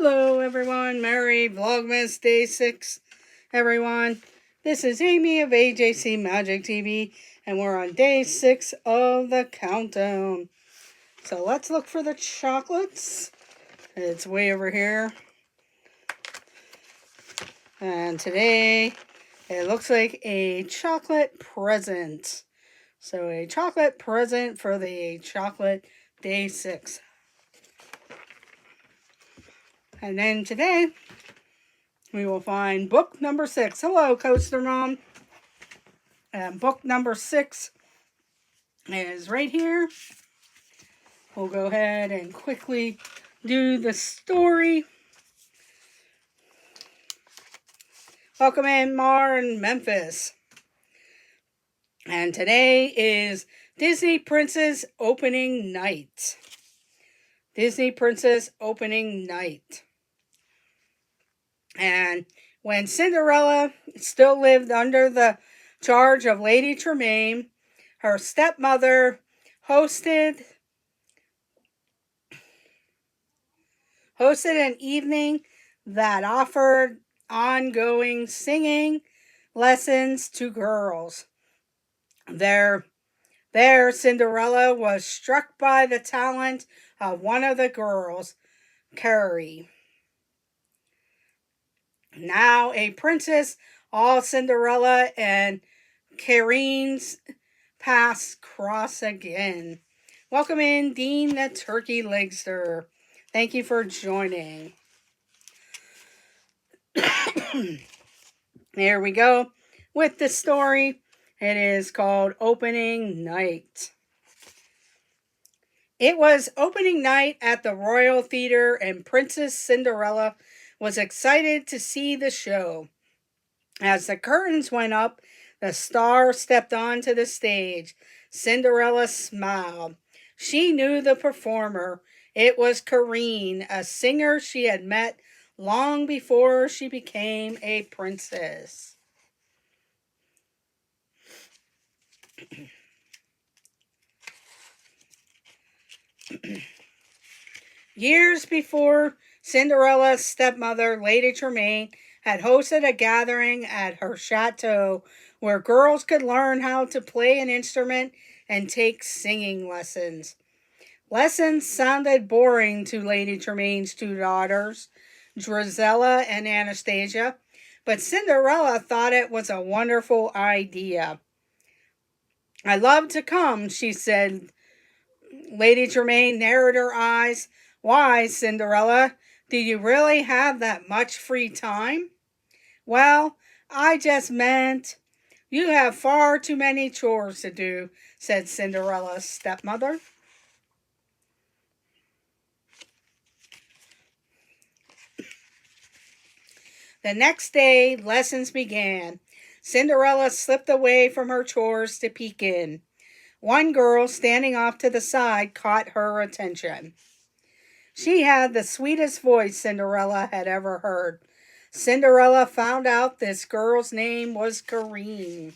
Hello everyone, Merry Vlogmas Day 6, everyone. This is Amy of AJC Magic TV, and we're on Day 6 of the countdown. So let's look for the chocolates. It's way over here. And today, it looks like a chocolate present. So a chocolate present for the chocolate Day 6. And then today, we will find book number 6. Hello, Coaster Mom. And book number 6 is right here. We'll go ahead and quickly do the story. Welcome in, Mar and Memphis. And today is Disney Princess opening night. Disney Princess opening night. And when Cinderella still lived under the charge of Lady Tremaine, her stepmother hosted an evening that offered ongoing singing lessons to girls. There, Cinderella was struck by the talent of one of the girls, Carrie. Now a princess, all Cinderella and Carine's paths cross again. Welcome in, Dean the Turkey Legster. Thank you for joining. Here we go with the story. It is called Opening Night. It was opening night at the Royal Theatre, and Princess Cinderella was excited to see the show. As the curtains went up, the star stepped onto the stage. Cinderella smiled. She knew the performer. It was Carine, a singer she had met long before she became a princess. Years before, Cinderella's stepmother, Lady Tremaine, had hosted a gathering at her chateau where girls could learn how to play an instrument and take singing lessons. Lessons sounded boring to Lady Tremaine's two daughters, Drizella and Anastasia, but Cinderella thought it was a wonderful idea. "I love to come," she said. Lady Tremaine narrowed her eyes. "Why, Cinderella, do you really have that much free time?" "Well, I just meant you have far too many chores to do," said Cinderella's stepmother. The next day, lessons began. Cinderella slipped away from her chores to peek in. One girl standing off to the side caught her attention. She had the sweetest voice Cinderella had ever heard. Cinderella found out this girl's name was Carine.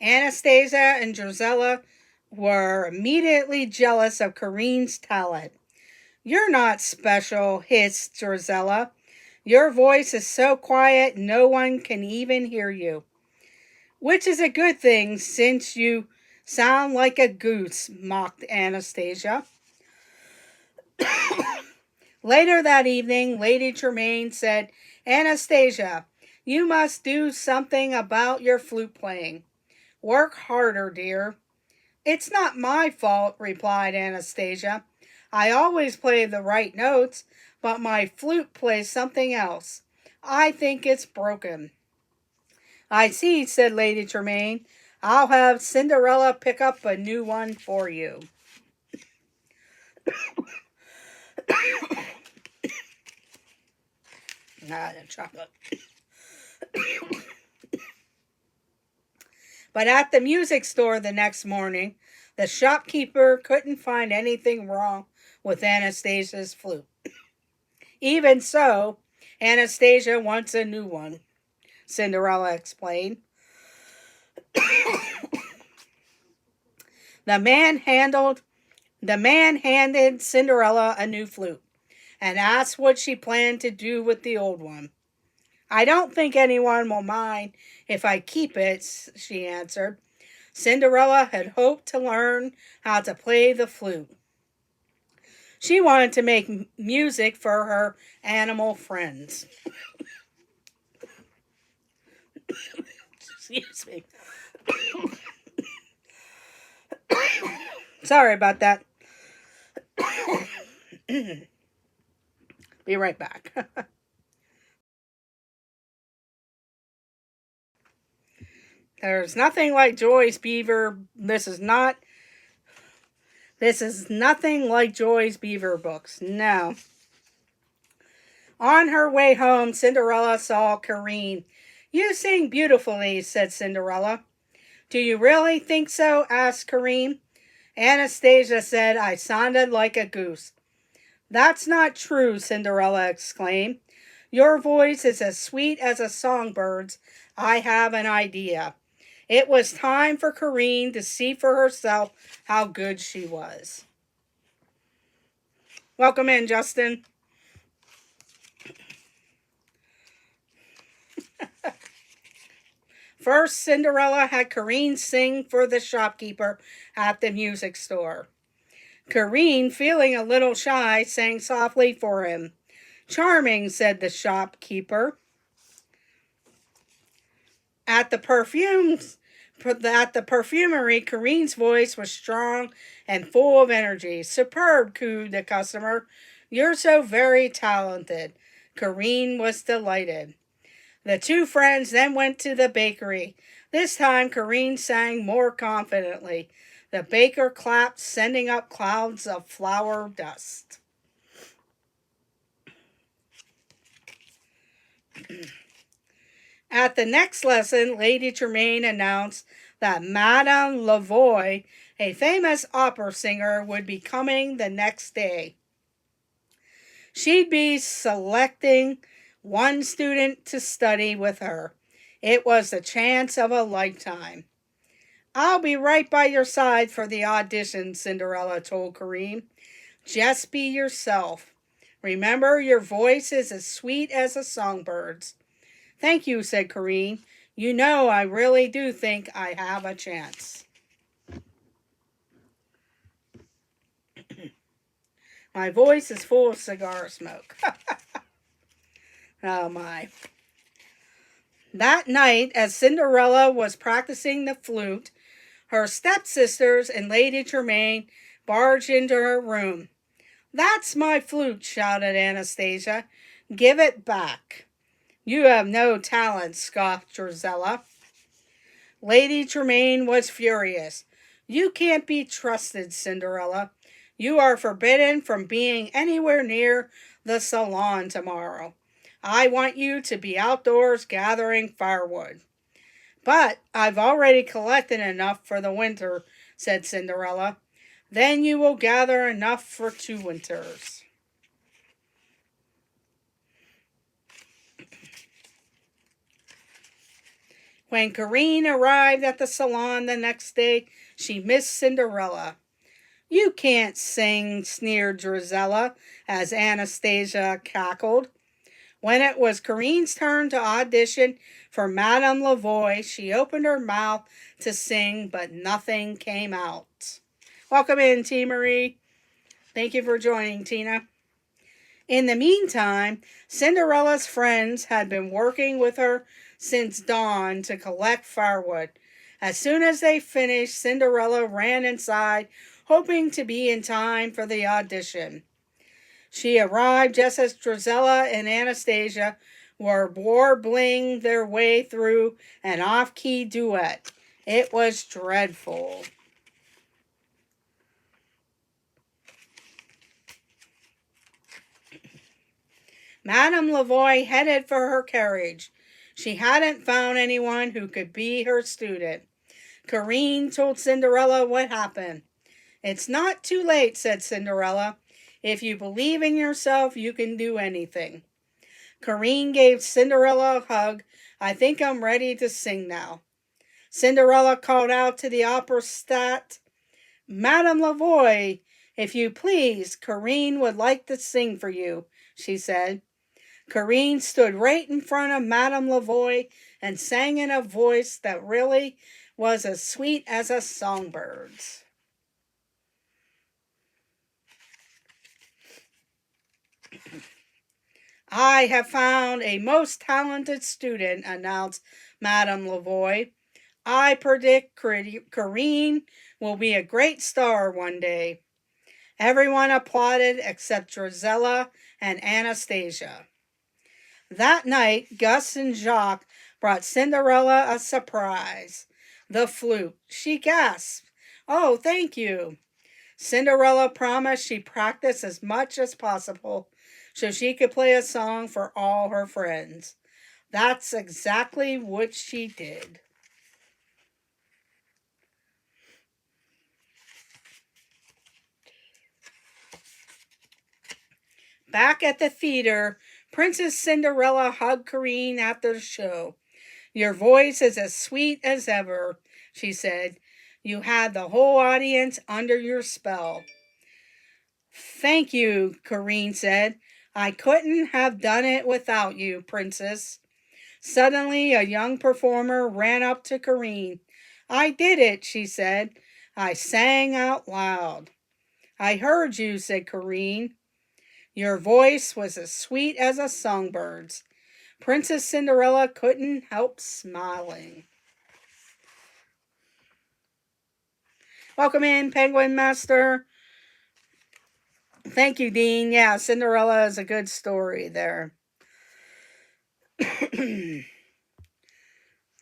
Anastasia and Drizella were immediately jealous of Carine's talent. "You're not special," hissed Drizella. "Your voice is so quiet no one can even hear you." "Which is a good thing, since you sound like a goose," mocked Anastasia. Later that evening, Lady Tremaine said, "Anastasia, you must do something about your flute playing. Work harder, dear." "It's not my fault," replied Anastasia. "I always play the right notes, but my flute plays something else. I think it's broken." "I see," said Lady Tremaine. "I'll have Cinderella pick up a new one for you." The chocolate. But at the music store the next morning, the shopkeeper couldn't find anything wrong with Anastasia's flute. "Even so, Anastasia wants a new one," Cinderella explained. The man handed Cinderella a new flute and asked what she planned to do with the old one. I don't think anyone will mind if I keep it, she answered. Cinderella had hoped to learn how to play the flute. She wanted to make music for her animal friends. Excuse me. Sorry about that. Be right back. There's nothing like Joyce Beaver. This is nothing like Joyce Beaver books. No. On her way home, Cinderella saw Corinne. You sing beautifully, said Cinderella. Do you really think so? Asked Corinne. Anastasia said I sounded like a goose. That's not true, Cinderella exclaimed. Your voice is as sweet as a songbird's. I have an idea. It was time for Corinne to see for herself how good she was. Welcome in, Justin. First, Cinderella had Corinne sing for the shopkeeper at the music store. Corinne, feeling a little shy, sang softly for him. Charming, said the shopkeeper. At the perfumery, Corinne's voice was strong and full of energy. Superb, cooed the customer. You're so very talented. Corinne was delighted. The two friends then went to the bakery. This time, Corinne sang more confidently. The baker clapped, sending up clouds of flour dust. At the next lesson, Lady Tremaine announced that Madame Lavoie, a famous opera singer, would be coming the next day. She'd be selecting one student to study with her. It was the chance of a lifetime. I'll be right by your side for the audition, Cinderella told Corinne. Just be yourself. Remember, your voice is as sweet as a songbird's. Thank you, said Corinne. You know, I really do think I have a chance. My voice is full of cigar smoke. Oh my. That night, as Cinderella was practicing the flute, her stepsisters and Lady Tremaine barged into her room. That's my flute, shouted Anastasia. Give it back. You have no talent, scoffed Drizella. Lady Tremaine was furious. You can't be trusted, Cinderella. You are forbidden from being anywhere near the salon tomorrow. I want you to be outdoors gathering firewood. But I've already collected enough for the winter, said Cinderella. Then you will gather enough for 2 winters. When Corinne arrived at the salon the next day, she missed Cinderella. You can't sing, sneered Drizella, as Anastasia cackled. When it was Corinne's turn to audition for Madame Lavoie, she opened her mouth to sing, but nothing came out. Welcome in, T. Marie. Thank you for joining, Tina. In the meantime, Cinderella's friends had been working with her since dawn to collect firewood. As soon as they finished, Cinderella ran inside, hoping to be in time for the audition. She arrived just as Drizella and Anastasia were warbling their way through an off-key duet. It was dreadful. Madame Lavoie headed for her carriage. She hadn't found anyone who could be her student. Corinne told Cinderella what happened. It's not too late, said Cinderella. If you believe in yourself, you can do anything. Corinne gave Cinderella a hug. I think I'm ready to sing now. Cinderella called out to the opera stat, Madame Lavoie, if you please, Corinne would like to sing for you, she said. Corinne stood right in front of Madame Lavoie and sang in a voice that really was as sweet as a songbird's. I have found a most talented student, announced Madame Lavoie. I predict Corinne will be a great star one day. Everyone applauded except Drizella and Anastasia. That night, Gus and Jacques brought Cinderella a surprise. The flute. She gasped. Oh, thank you. Cinderella promised she'd practice as much as possible so she could play a song for all her friends. That's exactly what she did. Back at the theater, Princess Cinderella hugged Corinne after the show. Your voice is as sweet as ever, she said. You had the whole audience under your spell. Thank you, Corinne said. I couldn't have done it without you, Princess. Suddenly, a young performer ran up to Corinne. I did it, she said. I sang out loud. I heard you, said Corinne. Your voice was as sweet as a songbird's. Princess Cinderella couldn't help smiling. Welcome in, Penguin Master. Thank you, Dean. Yeah, Cinderella is a good story there.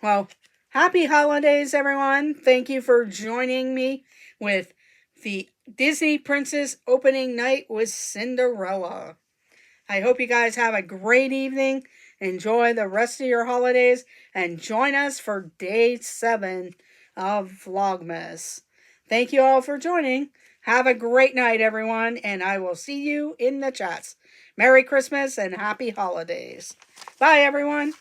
Well, happy holidays, everyone. Thank you for joining me with the Disney Princess opening night with Cinderella. I hope you guys have a great evening. Enjoy the rest of your holidays and join us for day 7 of Vlogmas. Thank you all for joining. Have a great night, everyone, and I will see you in the chats. Merry Christmas and happy holidays. Bye, everyone.